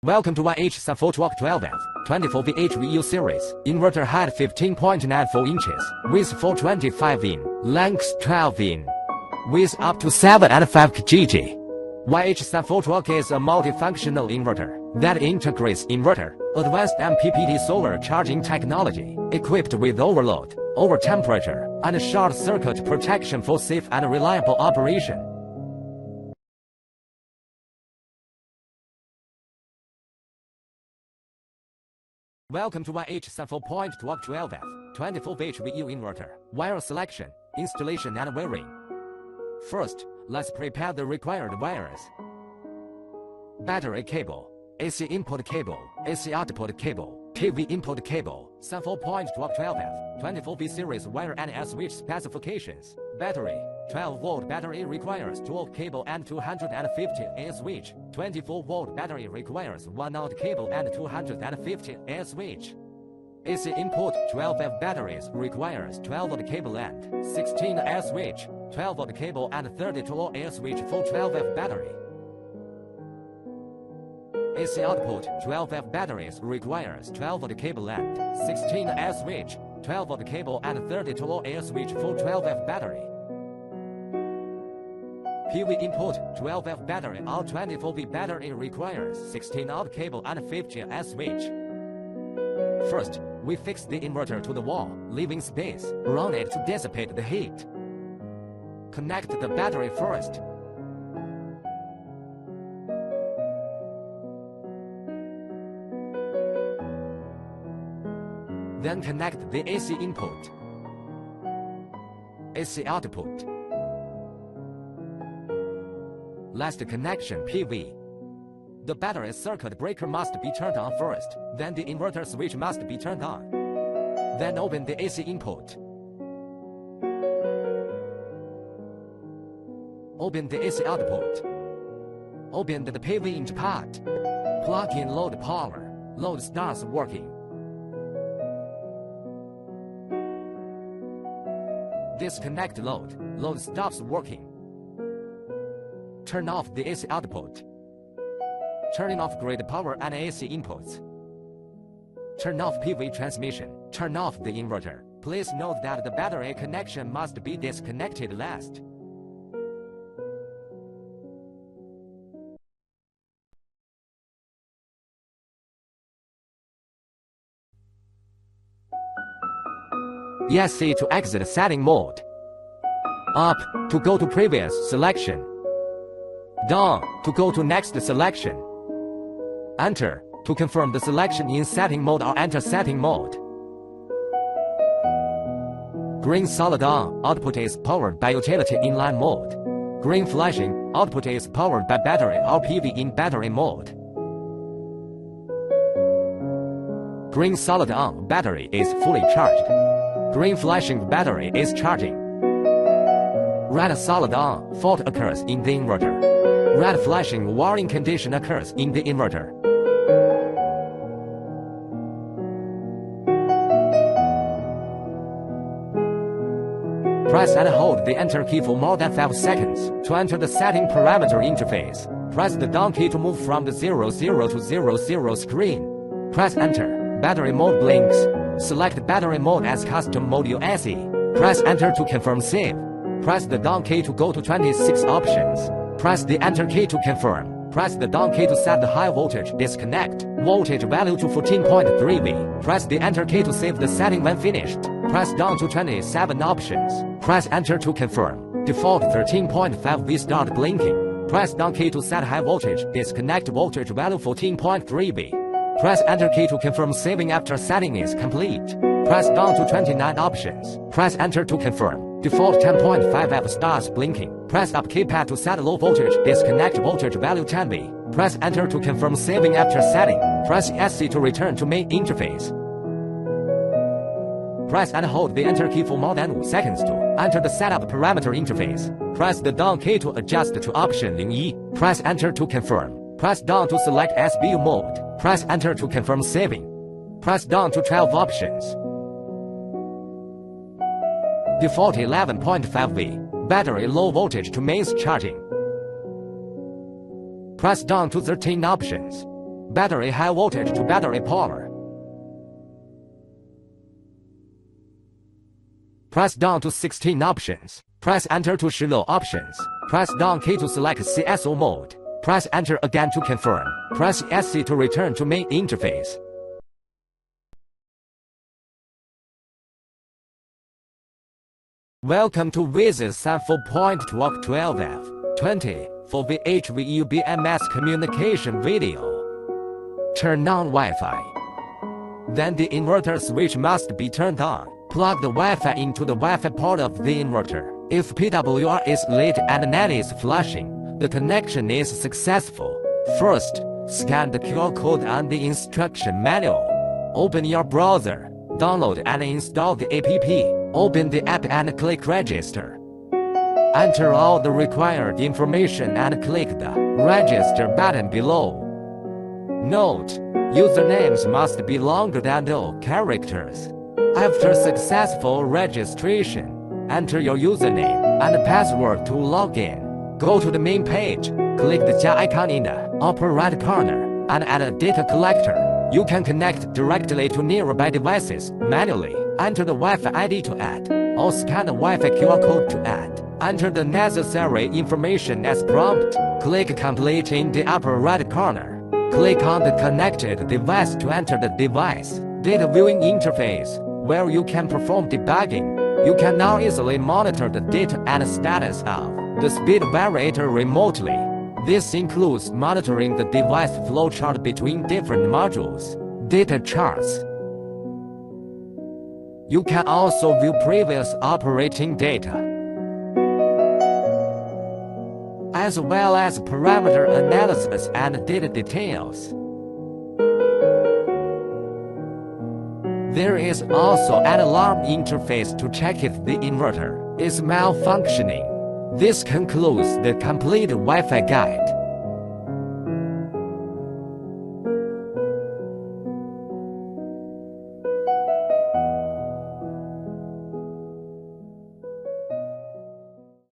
Welcome to Y&H SUN-4.2K12V 24V HVU series. Inverter height 15.94 inches, width 425 in, length 12 in, width up to 7.5 kg. Y&H SUN-4.2K is a multifunctional inverter that integrates inverter, advanced MPPT solar charging technology, equipped with overload, over temperature, and short circuit protection for safe and reliable operation. Welcome to Y&H SUN-4.2K12V 24V HVU inverter. Wire selection, installation and wiring. First, let's prepare the required wires. Battery cable, AC input cable, AC output cable, PV input cable, SUN-4.2K12V 24V series wire and switch specifications. Battery, 12-volt battery requires dual cable and 250A switch. 24-volt battery requires 1-out cable and 250A switch. AC input 12V batteries requires 12-volt cable and 16A switch. 12-volt cable and 32A switch for 12V battery. AC output 12V batteries requires 12-volt cable and 16A switch. 12-volt cable and 32A switch for 12V battery. PV input 12V battery or 24V battery requires 16-out cable and 50A switch. First, we fix the inverter to the wall, leaving space around it to dissipate the heat. Connect the battery first. Then connect the AC input, AC output. Last connection PV. The battery circuit breaker must be turned on first, then the inverter switch must be turned on. Then open the AC input. Open the AC output. Open the PV into part. Plug in load power. Load starts working. Disconnect load. Load stops working. Turn off the AC output. Turning off grid power and AC inputs. Turn off PV transmission. Turn off the inverter. Please note that the battery connection must be disconnected last. ESC to exit setting mode. Up to go to previous selection. Down to go to next selection. Enter to confirm the selection in setting mode or enter setting mode. Green solid on, output is powered by utility inline mode. Green flashing, output is powered by battery or PV in battery mode. Green solid on, battery is fully charged. Green flashing, battery is charging. Red solid on, fault occurs in the inverter. Red flashing, warning condition occurs in the inverter. Press and hold the Enter key for more than 5 seconds to enter the setting parameter interface. Press the down key to move from the 00 to 00 screen. Press Enter. Battery mode blinks. Select battery mode as custom module SE. Press Enter to confirm save. Press the down key to go to 26 options. Press the Enter key to confirm. Press the down key to set the high voltage disconnect voltage value to 14.3V. Press the Enter key to save the setting when finished. Press down to 27 options. Press Enter to confirm. Default 13.5V start blinking. Press down key to set high voltage disconnect voltage value 14.3V. Press Enter key to confirm saving after setting is complete. Press down to 29 options. Press Enter to confirm. Default 10.5V starts blinking. Press up keypad to set low voltage disconnect voltage value 10V. Press Enter to confirm saving after setting. Press ESC to return to main interface. Press and hold the Enter key for more than 1 seconds to enter the setup parameter interface. Press the down key to adjust to option 01. Press Enter to confirm. Press down to select SBU mode. Press Enter to confirm saving. Press down to 12 options. Default 11.5V. Battery low voltage to mains charging. Press down to 13 options. battery high voltage to battery power. Press down to 16 options. Press enter to show options. Press down key to select CSO mode. Press enter again to confirm. Press SC to return to main interface. Welcome to Y&H SUN-4.2K12V 20 for VHV UBMS communication video. Turn on Wi-Fi. Then the inverter switch must be turned on. Plug the Wi-Fi into the Wi-Fi port of the inverter. If PWR is lit and NAND is flashing, the connection is successful. First, scan the QR code on the instruction manual. Open your browser, download and install the app. Open the app and click register. Enter all the required information and click the register button below. Note, usernames must be longer than 2 characters. After successful registration, enter your username and password to log in. Go to the main page, click the jar icon in the upper right corner, and add a data collector. You can connect directly to nearby devices manually. Enter the Wi-Fi ID to add, or scan the Wi-Fi QR code to add. Enter the necessary information as prompt. Click complete in the upper right corner. Click on the connected device to enter the device data viewing interface, where you can perform debugging. You can now easily monitor the data and status of the speed variator remotely. This includes monitoring the device flowchart between different modules, data charts. You can also view previous operating data, as well as parameter analysis and data details. There is also an alarm interface to check if the inverter is malfunctioning. This concludes the complete Wi-Fi guide.